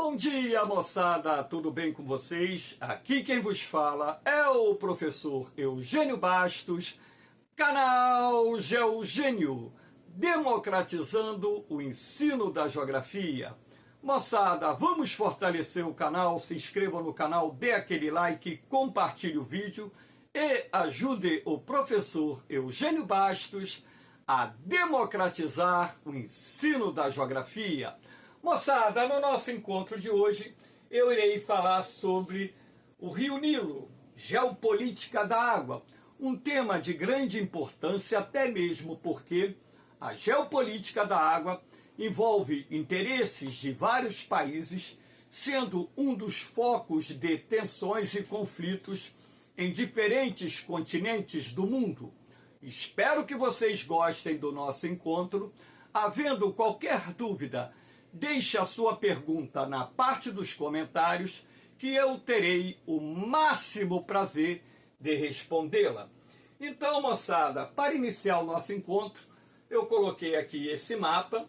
Bom dia, moçada, tudo bem com vocês? Aqui quem vos fala é o professor Eugênio Bastos, canal Geogênio, democratizando o ensino da geografia. Moçada, vamos fortalecer o canal, se inscreva no canal, dê aquele like, compartilhe o vídeo e ajude o professor Eugênio Bastos a democratizar o ensino da geografia. Moçada, no nosso encontro de hoje, eu irei falar sobre o Rio Nilo, geopolítica da água, um tema de grande importância, até mesmo porque a geopolítica da água envolve interesses de vários países, sendo um dos focos de tensões e conflitos em diferentes continentes do mundo. Espero que vocês gostem do nosso encontro. Havendo qualquer dúvida, deixe a sua pergunta na parte dos comentários, que eu terei o máximo prazer de respondê-la. Então, moçada, para iniciar o nosso encontro, eu coloquei aqui esse mapa,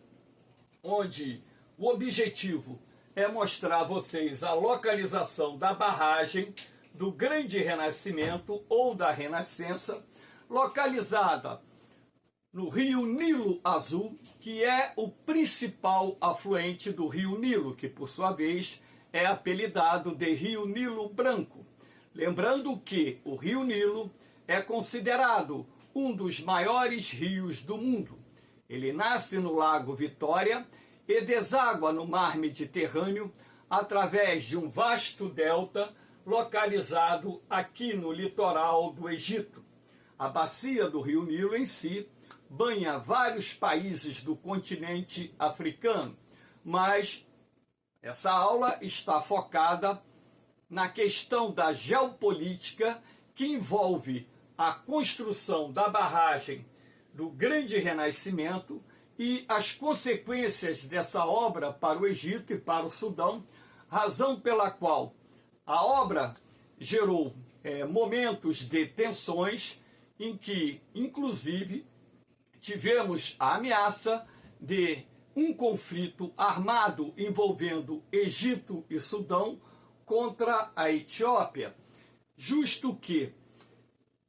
onde o objetivo é mostrar a vocês a localização da barragem do Grande Renascimento ou da Renascença, localizada no Rio Nilo Azul, que é o principal afluente do Rio Nilo, que por sua vez é apelidado de Rio Nilo Branco. Lembrando que o Rio Nilo é considerado um dos maiores rios do mundo. Ele nasce no Lago Vitória e deságua no Mar Mediterrâneo através de um vasto delta localizado aqui no litoral do Egito. A bacia do Rio Nilo em si banha vários países do continente africano, mas essa aula está focada na questão da geopolítica que envolve a construção da barragem do Grande Renascimento e as consequências dessa obra para o Egito e para o Sudão, razão pela qual a obra gerou momentos de tensões em que, inclusive, tivemos a ameaça de um conflito armado envolvendo Egito e Sudão contra a Etiópia, justo que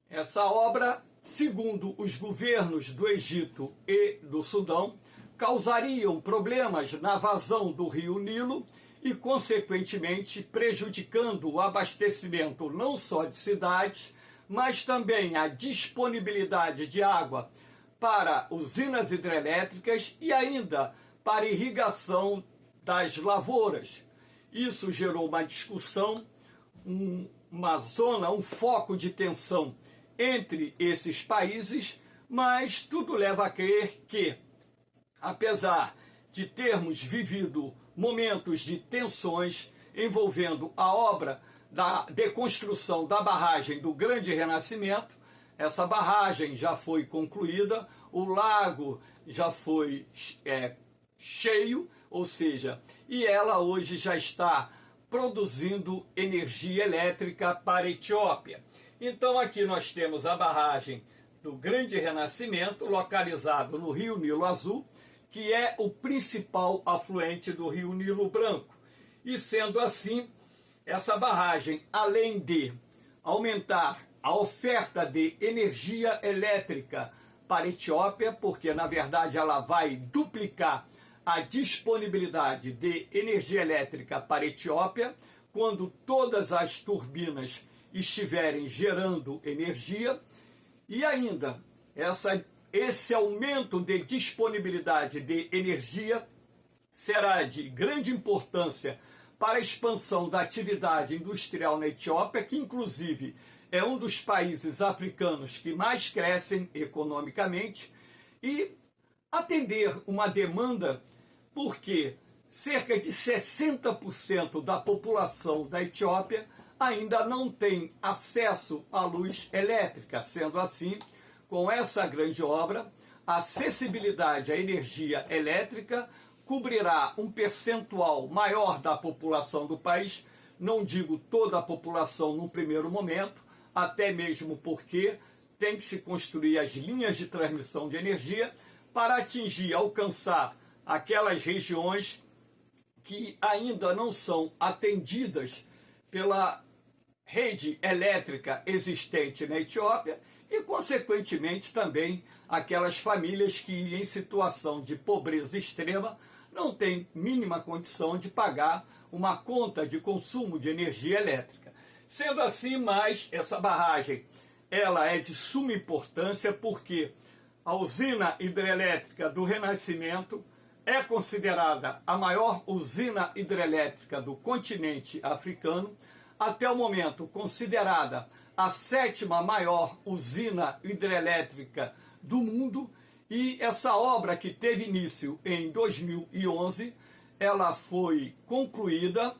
essa obra, segundo os governos do Egito e do Sudão, causariam problemas na vazão do Rio Nilo e, consequentemente, prejudicando o abastecimento não só de cidades, mas também a disponibilidade de água para usinas hidrelétricas e ainda para irrigação das lavouras. Isso gerou uma discussão, uma zona, um foco de tensão entre esses países, mas tudo leva a crer que, apesar de termos vivido momentos de tensões envolvendo a obra da deconstrução da barragem do Grande Renascimento, essa barragem já foi concluída, o lago já foi cheio, ou seja, e ela hoje já está produzindo energia elétrica para a Etiópia. Então aqui nós temos a barragem do Grande Renascimento, localizado no Rio Nilo Azul, que é o principal afluente do Rio Nilo Branco. E sendo assim, essa barragem, além de aumentar a oferta de energia elétrica para a Etiópia, porque na verdade ela vai duplicar a disponibilidade de energia elétrica para a Etiópia, quando todas as turbinas estiverem gerando energia, e ainda esse aumento de disponibilidade de energia será de grande importância para a expansão da atividade industrial na Etiópia, que inclusive é um dos países africanos que mais crescem economicamente, e atender uma demanda, porque cerca de 60% da população da Etiópia ainda não tem acesso à luz elétrica. Sendo assim, com essa grande obra, a acessibilidade à energia elétrica cobrirá um percentual maior da população do país, não digo toda a população no primeiro momento, até mesmo porque tem que se construir as linhas de transmissão de energia para atingir, alcançar aquelas regiões que ainda não são atendidas pela rede elétrica existente na Etiópia e, consequentemente, também aquelas famílias que, em situação de pobreza extrema, não têm mínima condição de pagar uma conta de consumo de energia elétrica. Sendo assim, mais essa barragem ela é de suma importância porque a usina hidrelétrica do Renascimento é considerada a maior usina hidrelétrica do continente africano, até o momento considerada a 7ª maior usina hidrelétrica do mundo, e essa obra, que teve início em 2011, ela foi concluída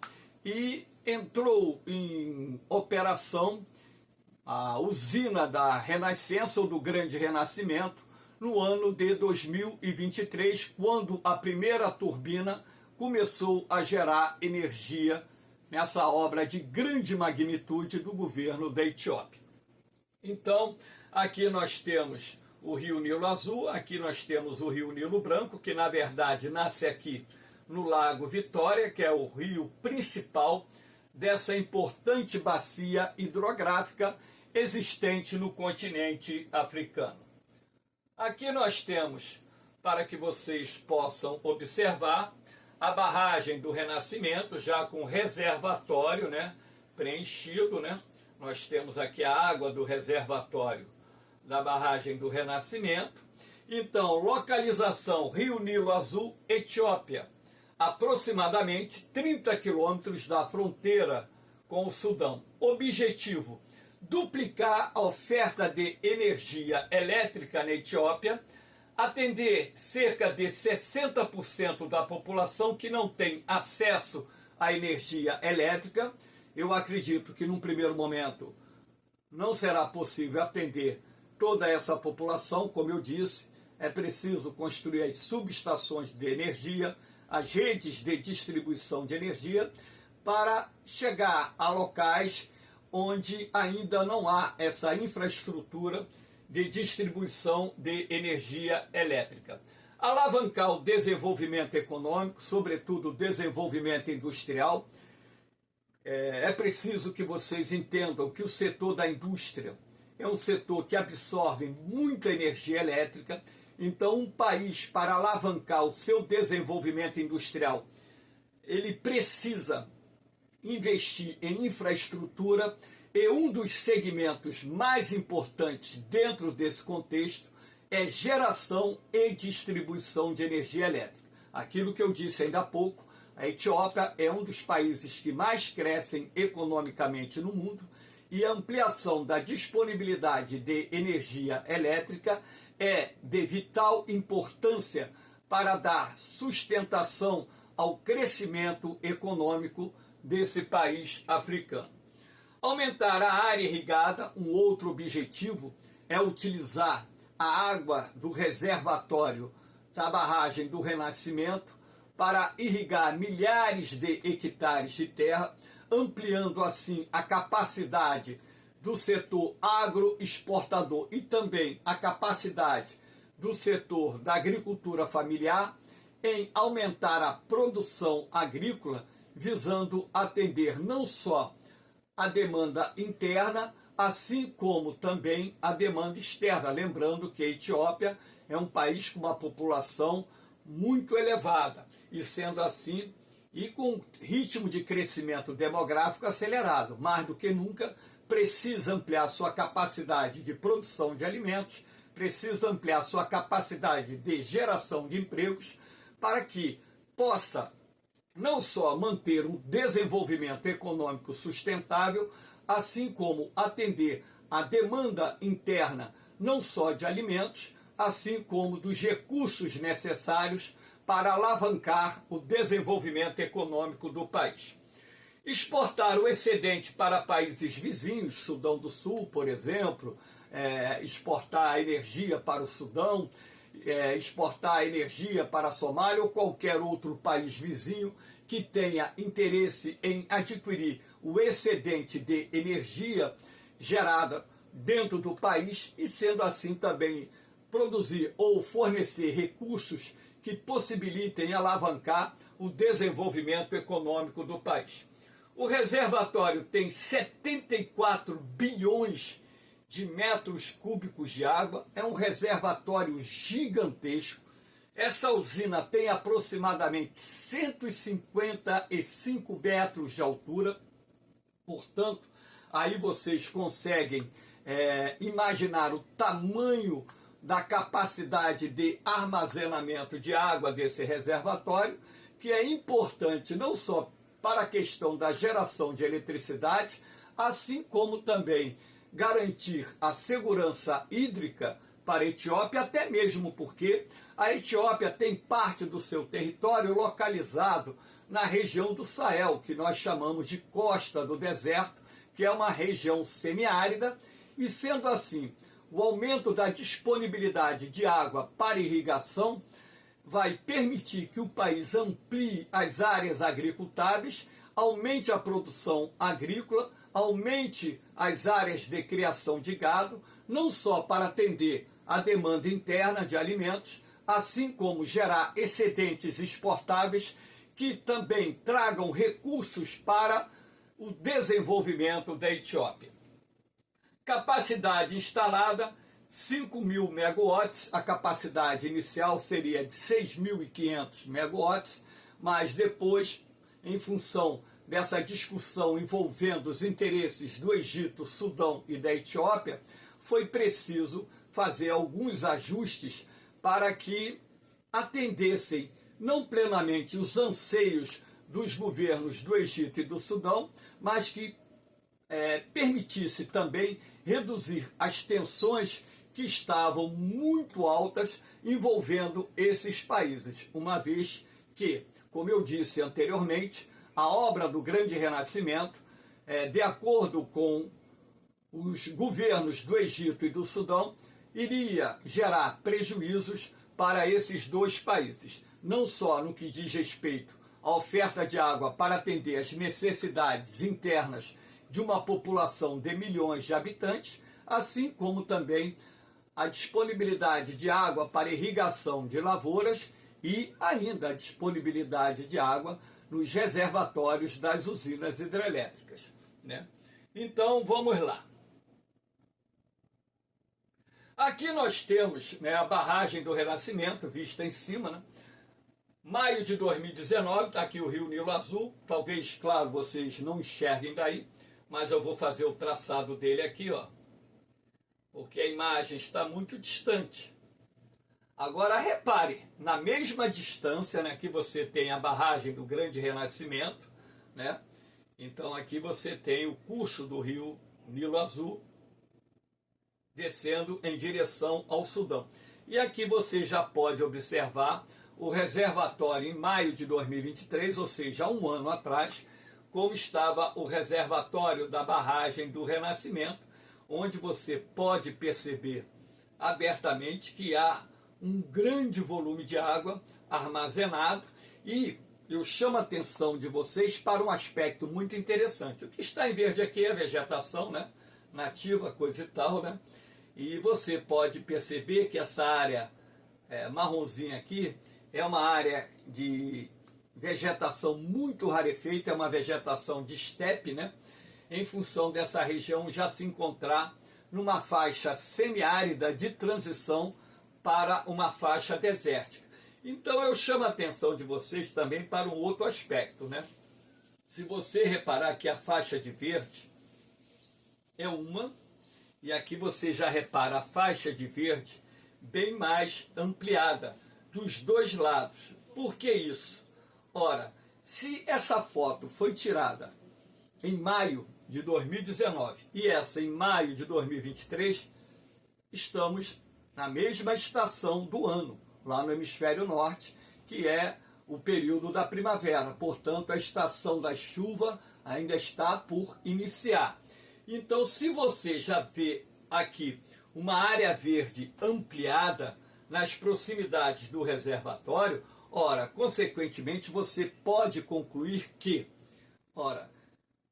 e entrou em operação a usina da Renascença, ou do Grande Renascimento, no ano de 2023, quando a primeira turbina começou a gerar energia nessa obra de grande magnitude do governo da Etiópia. Então, aqui nós temos o Rio Nilo Azul, aqui nós temos o Rio Nilo Branco, que na verdade nasce aqui no Lago Vitória, que é o rio principal dessa importante bacia hidrográfica existente no continente africano. Aqui nós temos, para que vocês possam observar, a barragem do Renascimento, já com reservatório, né, preenchido, né? Nós temos aqui a água do reservatório da barragem do Renascimento. Então, localização Rio Nilo Azul, Etiópia, aproximadamente 30 quilômetros da fronteira com o Sudão. Objetivo: duplicar a oferta de energia elétrica na Etiópia, atender cerca de 60% da população que não tem acesso à energia elétrica. Eu acredito que num primeiro momento não será possível atender toda essa população. Como eu disse, é preciso construir as subestações de energia, as redes de distribuição de energia, para chegar a locais onde ainda não há essa infraestrutura de distribuição de energia elétrica. Alavancar o desenvolvimento econômico, sobretudo o desenvolvimento industrial. É preciso que vocês entendam que o setor da indústria é um setor que absorve muita energia elétrica. Então, um país, para alavancar o seu desenvolvimento industrial, ele precisa investir em infraestrutura, e um dos segmentos mais importantes dentro desse contexto é geração e distribuição de energia elétrica. Aquilo que eu disse ainda há pouco, a Etiópia é um dos países que mais crescem economicamente no mundo, e a ampliação da disponibilidade de energia elétrica é de vital importância para dar sustentação ao crescimento econômico desse país africano. Aumentar a área irrigada. Um outro objetivo é utilizar a água do reservatório da barragem do Renascimento para irrigar milhares de hectares de terra, ampliando assim a capacidade do setor agroexportador e também a capacidade do setor da agricultura familiar em aumentar a produção agrícola, visando atender não só a demanda interna, assim como também a demanda externa. Lembrando que a Etiópia é um país com uma população muito elevada, e sendo assim, e com ritmo de crescimento demográfico acelerado, mais do que nunca, precisa ampliar sua capacidade de produção de alimentos, precisa ampliar sua capacidade de geração de empregos, para que possa não só manter um desenvolvimento econômico sustentável, assim como atender a demanda interna, não só de alimentos, assim como dos recursos necessários para alavancar o desenvolvimento econômico do país. Exportar o excedente para países vizinhos, Sudão do Sul, por exemplo, exportar energia para o Sudão, exportar energia para a Somália ou qualquer outro país vizinho que tenha interesse em adquirir o excedente de energia gerada dentro do país, e sendo assim também produzir ou fornecer recursos que possibilitem alavancar o desenvolvimento econômico do país. O reservatório tem 74 bilhões de metros cúbicos de água, é um reservatório gigantesco. Essa usina tem aproximadamente 155 metros de altura, portanto, aí vocês conseguem imaginar o tamanho da capacidade de armazenamento de água desse reservatório, que é importante não só para a questão da geração de eletricidade, assim como também garantir a segurança hídrica para a Etiópia, até mesmo porque a Etiópia tem parte do seu território localizado na região do Sahel, que nós chamamos de costa do deserto, que é uma região semiárida, e sendo assim, o aumento da disponibilidade de água para irrigação vai permitir que o país amplie as áreas agricultáveis, aumente a produção agrícola, aumente as áreas de criação de gado, não só para atender a demanda interna de alimentos, assim como gerar excedentes exportáveis que também tragam recursos para o desenvolvimento da Etiópia. Capacidade instalada, 5.000 megawatts, a capacidade inicial seria de 6.500 megawatts, mas depois, em função dessa discussão envolvendo os interesses do Egito, Sudão e da Etiópia, foi preciso fazer alguns ajustes para que atendessem não plenamente os anseios dos governos do Egito e do Sudão, mas que permitisse também reduzir as tensões que estavam muito altas envolvendo esses países, uma vez que, como eu disse anteriormente, a obra do Grande Renascimento, de acordo com os governos do Egito e do Sudão, iria gerar prejuízos para esses dois países, não só no que diz respeito à oferta de água para atender às necessidades internas de uma população de milhões de habitantes, assim como também a disponibilidade de água para irrigação de lavouras e ainda a disponibilidade de água nos reservatórios das usinas hidrelétricas, né? Então, vamos lá. Aqui nós temos, né, a barragem do Renascimento, vista em cima, né? Maio de 2019, está aqui o Rio Nilo Azul, talvez, claro, vocês não enxerguem daí, mas eu vou fazer o traçado dele aqui, ó, porque a imagem está muito distante. Agora repare, na mesma distância, né, que você tem a barragem do Grande Renascimento, né? Então aqui você tem o curso do Rio Nilo Azul descendo em direção ao Sudão. E aqui você já pode observar o reservatório em maio de 2023, ou seja, há um ano atrás, como estava o reservatório da barragem do Renascimento, onde você pode perceber abertamente que há um grande volume de água armazenado, e eu chamo a atenção de vocês para um aspecto muito interessante. O que está em verde aqui é a vegetação, né, nativa, coisa e tal, né? E você pode perceber que essa área marronzinha aqui é uma área de vegetação muito rarefeita, é uma vegetação de estepe, né? Em função dessa região já se encontrar numa faixa semiárida de transição para uma faixa desértica. Então eu chamo a atenção de vocês também para um outro aspecto, né? Se você reparar que a faixa de verde é uma, e aqui você já repara a faixa de verde bem mais ampliada dos dois lados. Por que isso? Ora, se essa foto foi tirada em maio de 2019 e essa em maio de 2023, estamos na mesma estação do ano, lá no hemisfério norte, que é o período da primavera. Portanto, a estação da chuva ainda está por iniciar. Então, se você já vê aqui uma área verde ampliada nas proximidades do reservatório, ora, consequentemente, você pode concluir que,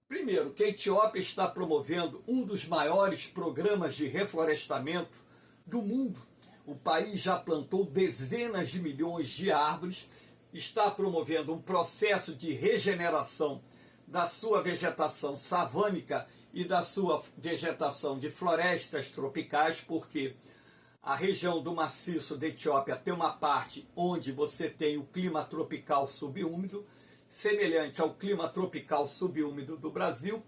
primeiro, que a Etiópia está promovendo um dos maiores programas de reflorestamento do mundo. o país já plantou dezenas de milhões de árvores, está promovendo um processo de regeneração da sua vegetação savânica e da sua vegetação de florestas tropicais, porque a região do maciço da Etiópia tem uma parte onde você tem o clima tropical subúmido, semelhante ao clima tropical subúmido do Brasil,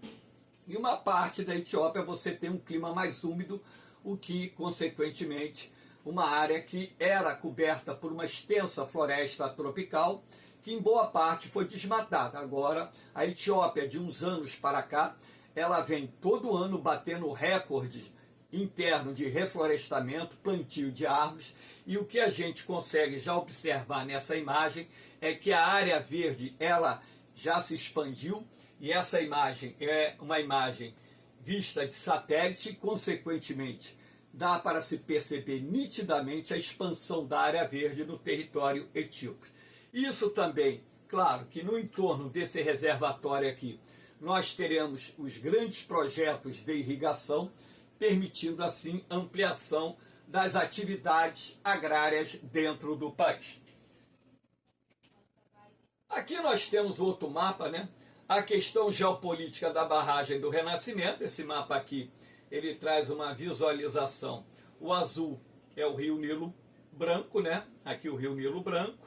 e uma parte da Etiópia você tem um clima mais úmido, o que, consequentemente, uma área que era coberta por uma extensa floresta tropical, que em boa parte foi desmatada. Agora, a Etiópia, de uns anos para cá, ela vem todo ano batendo recordes interno de reflorestamento, plantio de árvores, e o que a gente consegue já observar nessa imagem é que a área verde ela já se expandiu, e essa imagem é uma imagem vista de satélite e, consequentemente, dá para se perceber nitidamente a expansão da área verde no território etíope. Isso também, claro, que no entorno desse reservatório aqui, nós teremos os grandes projetos de irrigação, permitindo assim ampliação das atividades agrárias dentro do país. Aqui nós temos outro mapa, né? A questão geopolítica da barragem do Renascimento. Esse mapa aqui, ele traz uma visualização. O azul é o Rio Nilo Branco, né? Aqui o Rio Nilo Branco.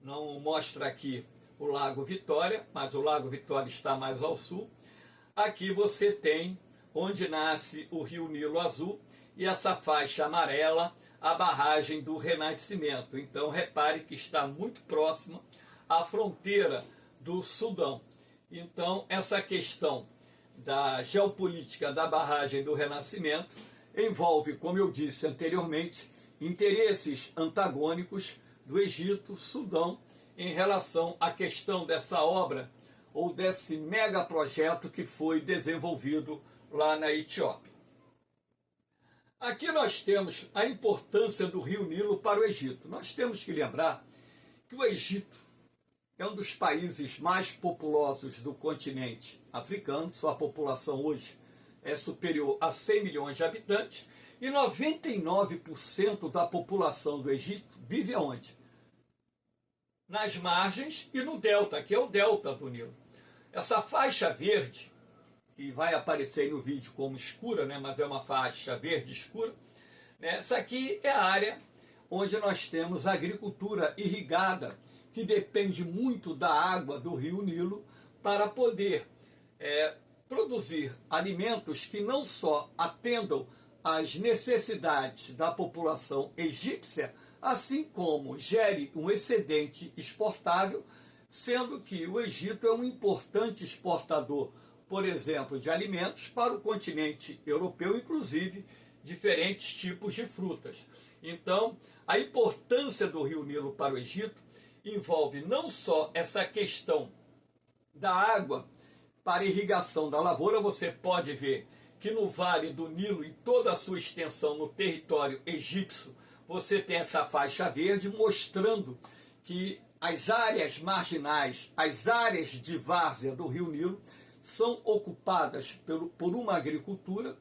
Não mostra aqui o Lago Vitória, mas o Lago Vitória está mais ao sul. Aqui você tem onde nasce o Rio Nilo Azul e essa faixa amarela, a barragem do Renascimento. Então repare que está muito próxima à fronteira do Sudão. Então essa questão da geopolítica da barragem do Renascimento envolve, como eu disse anteriormente, interesses antagônicos do Egito, Sudão, em relação à questão dessa obra ou desse megaprojeto que foi desenvolvido lá na Etiópia. Aqui nós temos a importância do Rio Nilo para o Egito. Nós temos que lembrar que o Egito é um dos países mais populosos do continente africano. Sua população hoje é superior a 100 milhões de habitantes e 99% da população do Egito vive aonde? Nas margens e no delta, que é o delta do Nilo. Essa faixa verde, que vai aparecer aí no vídeo como escura, né, mas é uma faixa verde escura, né, essa aqui é a área onde nós temos a agricultura irrigada, que depende muito da água do rio Nilo para poder produzir alimentos que não só atendam às necessidades da população egípcia, assim como gere um excedente exportável, sendo que o Egito é um importante exportador, por exemplo, de alimentos para o continente europeu, inclusive diferentes tipos de frutas. Então, a importância do Rio Nilo para o Egito envolve não só essa questão da água para irrigação da lavoura. Você pode ver que no Vale do Nilo, em toda a sua extensão no território egípcio, você tem essa faixa verde mostrando que as áreas marginais, as áreas de várzea do Rio Nilo, são ocupadas por uma agricultura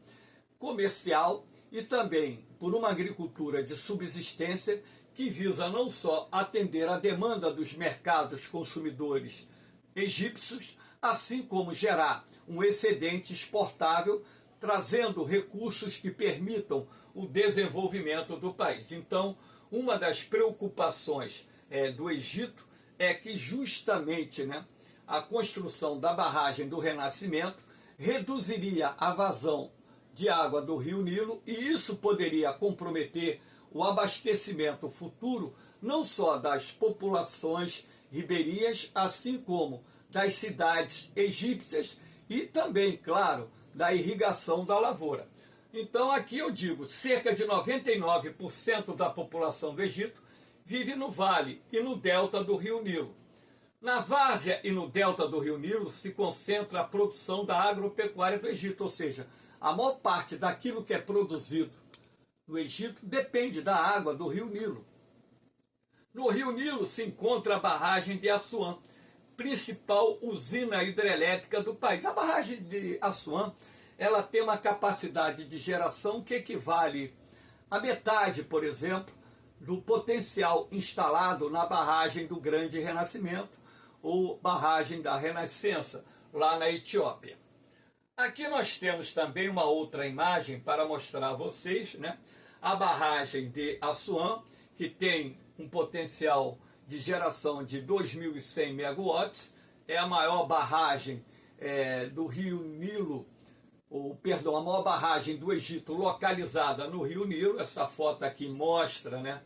comercial e também por uma agricultura de subsistência que visa não só atender a demanda dos mercados consumidores egípcios, assim como gerar um excedente exportável, trazendo recursos que permitam o desenvolvimento do país. Então, uma das preocupações do Egito é que justamente, né, a construção da barragem do Renascimento reduziria a vazão de água do Rio Nilo, e isso poderia comprometer o abastecimento futuro não só das populações ribeirinhas, assim como das cidades egípcias e também, claro, da irrigação da lavoura. Então aqui eu digo, cerca de 99% da população do Egito vive no vale e no delta do Rio Nilo. Na várzea e no delta do Rio Nilo se concentra a produção da agropecuária do Egito, ou seja, a maior parte daquilo que é produzido no Egito depende da água do Rio Nilo. No Rio Nilo se encontra a barragem de Assuã, principal usina hidrelétrica do país. A barragem de Assuã, ela tem uma capacidade de geração que equivale a metade, por exemplo, do potencial instalado na barragem do Grande Renascimento, ou barragem da Renascença, lá na Etiópia. Aqui nós temos também uma outra imagem para mostrar a vocês, né, a barragem de Assuã, que tem um potencial de geração de 2.100 megawatts, é a maior barragem do Rio Nilo, a maior barragem do Egito localizada no Rio Nilo. Essa foto aqui mostra, né,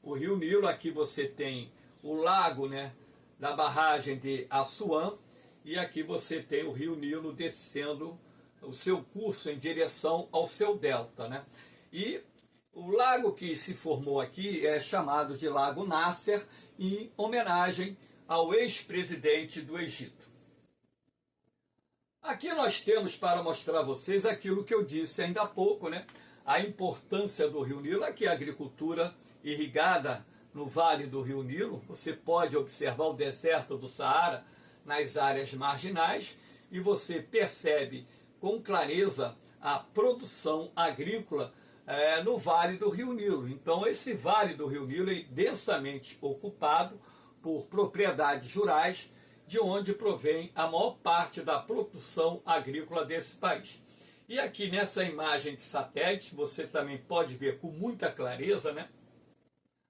o Rio Nilo. Aqui você tem o lago, né, da barragem de Assuã, e aqui você tem o Rio Nilo descendo o seu curso em direção ao seu delta, né? E o lago que se formou aqui é chamado de Lago Nasser, em homenagem ao ex-presidente do Egito. Aqui nós temos para mostrar a vocês aquilo que eu disse ainda há pouco, né? A importância do Rio Nilo. Aqui a agricultura irrigada no Vale do Rio Nilo. Você pode observar o deserto do Saara nas áreas marginais e você percebe com clareza a produção agrícola no Vale do Rio Nilo. Então esse Vale do Rio Nilo é densamente ocupado por propriedades rurais, de onde provém a maior parte da produção agrícola desse país. E aqui nessa imagem de satélite você também pode ver com muita clareza, né,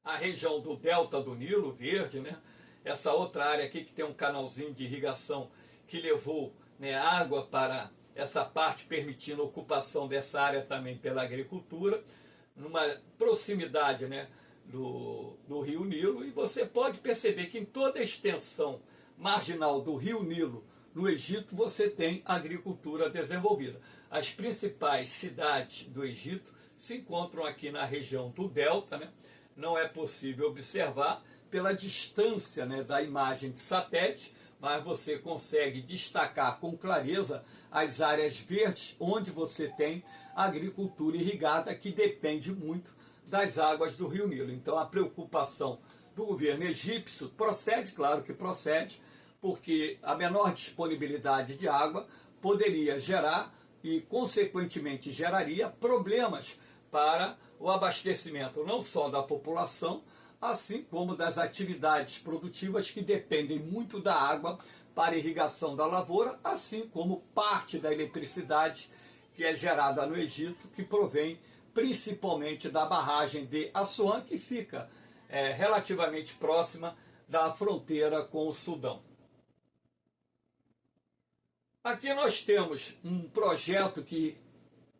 a região do delta do Nilo, verde, né, essa outra área aqui que tem um canalzinho de irrigação que levou, né, água para essa parte, permitindo a ocupação dessa área também pela agricultura, numa proximidade, né, do Rio Nilo. E você pode perceber que em toda a extensão marginal do Rio Nilo, no Egito, você tem agricultura desenvolvida. As principais cidades do Egito se encontram aqui na região do delta, né? Não é possível observar pela distância, né, da imagem de satélite, mas você consegue destacar com clareza as áreas verdes, onde você tem agricultura irrigada, que depende muito das águas do Rio Nilo. Então a preocupação do governo egípcio procede, claro que procede, porque a menor disponibilidade de água poderia gerar e, consequentemente, geraria problemas para o abastecimento não só da população, assim como das atividades produtivas que dependem muito da água para irrigação da lavoura, assim como parte da eletricidade que é gerada no Egito, que provém principalmente da barragem de Assuã, que fica relativamente próxima da fronteira com o Sudão. Aqui nós temos um projeto que,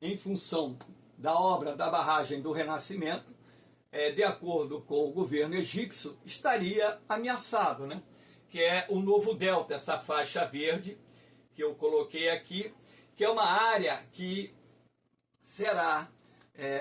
em função da obra da barragem do Renascimento, de acordo com o governo egípcio, estaria ameaçado, né? Que é o novo delta, essa faixa verde que eu coloquei aqui, que é uma área que será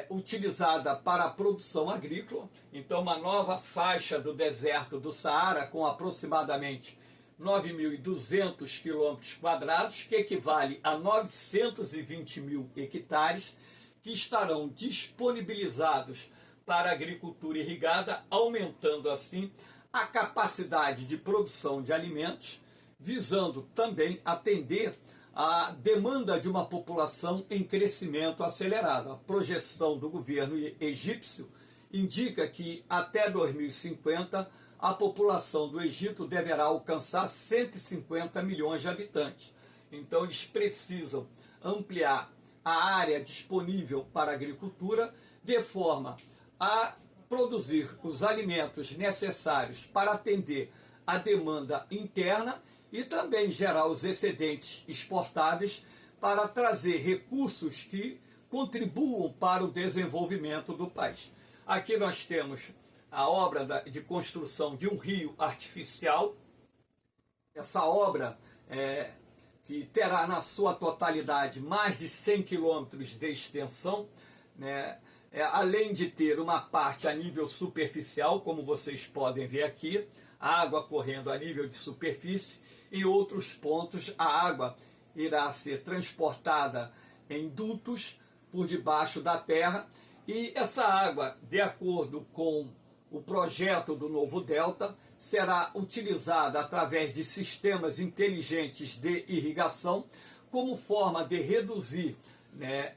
utilizada para a produção agrícola. Então uma nova faixa do deserto do Saara, com aproximadamente 9.200 quilômetros quadrados, que equivale a 920 mil hectares, que estarão disponibilizados para a agricultura irrigada, aumentando assim a capacidade de produção de alimentos, visando também atender a demanda de uma população em crescimento acelerado. A projeção do governo egípcio indica que até 2050 a população do Egito deverá alcançar 150 milhões de habitantes. Então eles precisam ampliar a área disponível para a agricultura de forma a produzir os alimentos necessários para atender a demanda interna e também gerar os excedentes exportáveis para trazer recursos que contribuam para o desenvolvimento do país. Aqui nós temos a obra de construção de um rio artificial. Essa obra que terá na sua totalidade mais de 100 quilômetros de extensão, né? Além de ter uma parte a nível superficial, como vocês podem ver aqui, a água correndo a nível de superfície. Em outros pontos, a água irá ser transportada em dutos por debaixo da terra, e essa água, de acordo com o projeto do novo delta, será utilizada através de sistemas inteligentes de irrigação, como forma de reduzir, né,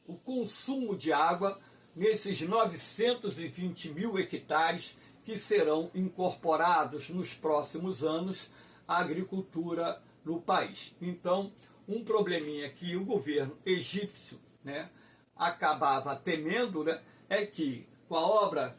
o consumo de água nesses 920 mil hectares que serão incorporados nos próximos anos à agricultura no país. Então, um probleminha que o governo egípcio, né, acabava temendo, né, é que com a obra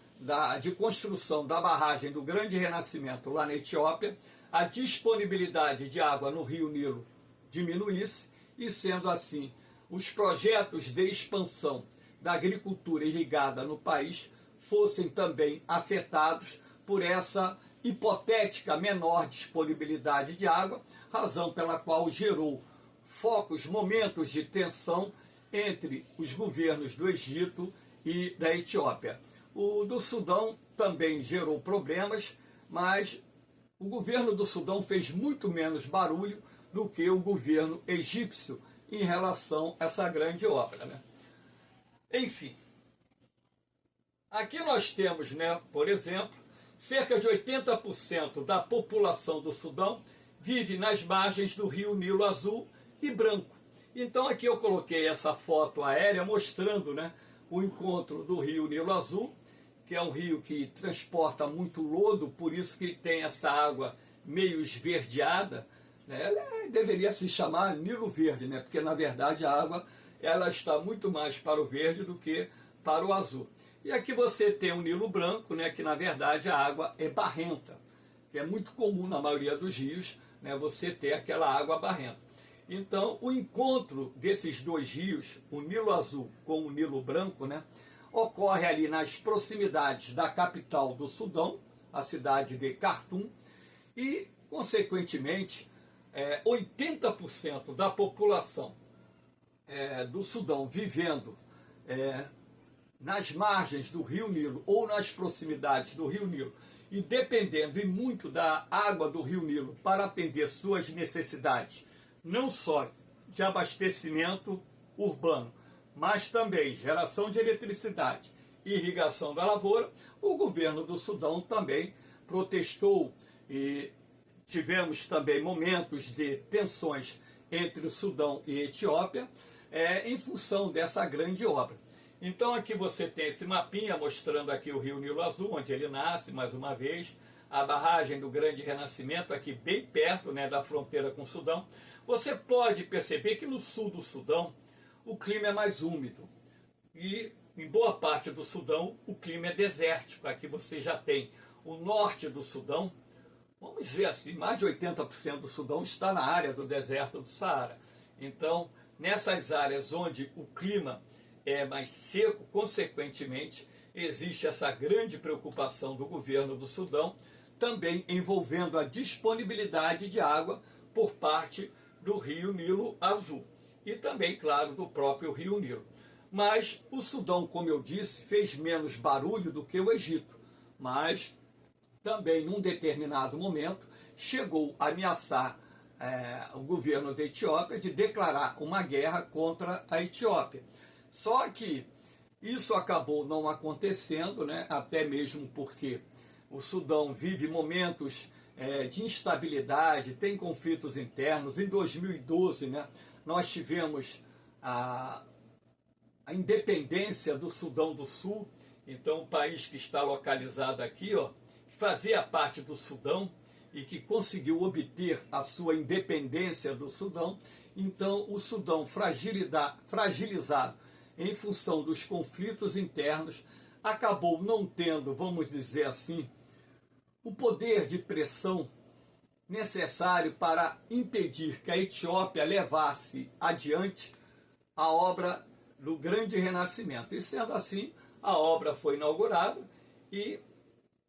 de construção da barragem do Grande Renascimento lá na Etiópia, a disponibilidade de água no Rio Nilo diminuísse e, sendo assim, os projetos de expansão da agricultura irrigada no país fossem também afetados por essa hipotética menor disponibilidade de água, razão pela qual gerou momentos de tensão entre os governos do Egito e da Etiópia. O do Sudão também gerou problemas, mas o governo do Sudão fez muito menos barulho do que o governo egípcio em relação a essa grande obra, né? Enfim, aqui nós temos, né, por exemplo, cerca de 80% da população do Sudão vive nas margens do rio Nilo Azul e Branco. Então aqui eu coloquei essa foto aérea mostrando, né, o encontro do rio Nilo Azul, que é um rio que transporta muito lodo, por isso que tem essa água meio esverdeada, né? Ela deveria se chamar Nilo Verde, né? Porque na verdade a água ela está muito mais para o verde do que para o azul. E aqui você tem o Nilo Branco, né? Que na verdade a água é barrenta, que é muito comum na maioria dos rios, né? Você ter aquela água barrenta. Então, o encontro desses dois rios, o Nilo Azul com o Nilo Branco, né, ocorre ali nas proximidades da capital do Sudão, a cidade de Khartoum, e, consequentemente, 80% da população do Sudão vivendo nas margens do Rio Nilo ou nas proximidades do Rio Nilo, e dependendo e muito da água do Rio Nilo para atender suas necessidades, não só de abastecimento urbano, mas também geração de eletricidade e irrigação da lavoura, o governo do Sudão também protestou e tivemos também momentos de tensões entre o Sudão e a Etiópia em função dessa grande obra. Então aqui você tem esse mapinha mostrando aqui o Rio Nilo Azul, onde ele nasce, mais uma vez, a barragem do Grande Renascimento, aqui bem perto, né, da fronteira com o Sudão. Você pode perceber que no sul do Sudão o clima é mais úmido e em boa parte do Sudão o clima é desértico. Aqui você já tem o norte do Sudão, vamos dizer assim, mais de 80% do Sudão está na área do deserto do Saara. Então, nessas áreas onde o clima é mais seco, consequentemente, existe essa grande preocupação do governo do Sudão, também envolvendo a disponibilidade de água por parte do Rio Nilo Azul e também, claro, do próprio Rio Nilo. Mas o Sudão, como eu disse, fez menos barulho do que o Egito, mas também, num determinado momento, chegou a ameaçar o governo da Etiópia de declarar uma guerra contra a Etiópia. Só que isso acabou não acontecendo, né? Até mesmo porque o Sudão vive momentos de instabilidade, tem conflitos internos. Em 2012, né, nós tivemos a independência do Sudão do Sul. Então, o país que está localizado aqui, ó, que fazia parte do Sudão e que conseguiu obter a sua independência do Sudão. Então, o Sudão fragilizado em função dos conflitos internos, acabou não tendo, vamos dizer assim, o poder de pressão necessário para impedir que a Etiópia levasse adiante a obra do Grande Renascimento. E sendo assim, a obra foi inaugurada e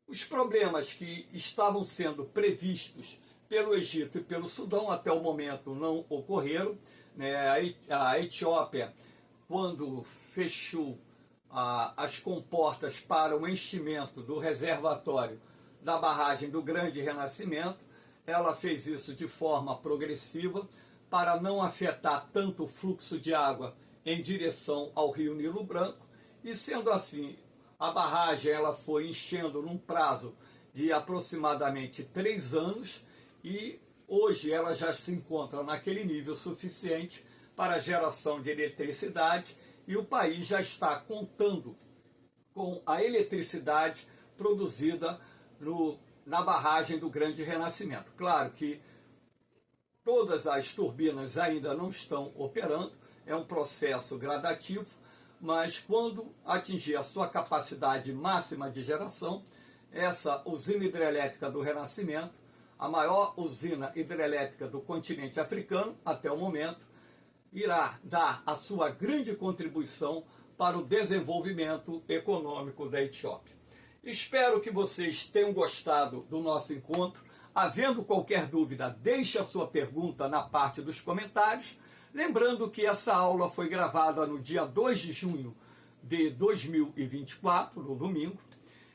os problemas que estavam sendo previstos pelo Egito e pelo Sudão até o momento não ocorreram, né? A Etiópia, quando fechou as comportas para o enchimento do reservatório da barragem do Grande Renascimento, ela fez isso de forma progressiva para não afetar tanto o fluxo de água em direção ao Rio Nilo Branco, e sendo assim, a barragem ela foi enchendo num prazo de aproximadamente 3 anos e hoje ela já se encontra naquele nível suficiente para a geração de eletricidade e o país já está contando com a eletricidade produzida na barragem do Grande Renascimento. Claro que todas as turbinas ainda não estão operando, é um processo gradativo, mas quando atingir a sua capacidade máxima de geração, essa usina hidrelétrica do Renascimento, a maior usina hidrelétrica do continente africano até o momento, irá dar a sua grande contribuição para o desenvolvimento econômico da Etiópia. Espero que vocês tenham gostado do nosso encontro. Havendo qualquer dúvida, deixe a sua pergunta na parte dos comentários. Lembrando que essa aula foi gravada no dia 2 de junho de 2024, no domingo.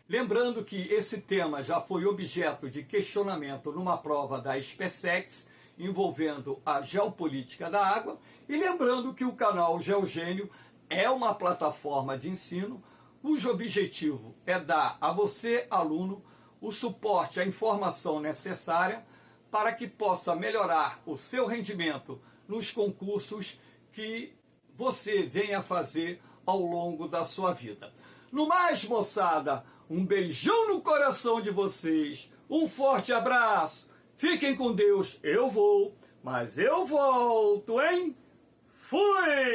Lembrando que esse tema já foi objeto de questionamento numa prova da SpaceX, envolvendo a geopolítica da água. E lembrando que o canal GeoGênio é uma plataforma de ensino cujo objetivo é dar a você, aluno, o suporte, a informação necessária para que possa melhorar o seu rendimento nos concursos que você venha fazer ao longo da sua vida. No mais, moçada, um beijão no coração de vocês, um forte abraço, fiquem com Deus, eu vou, mas eu volto, hein? Fui!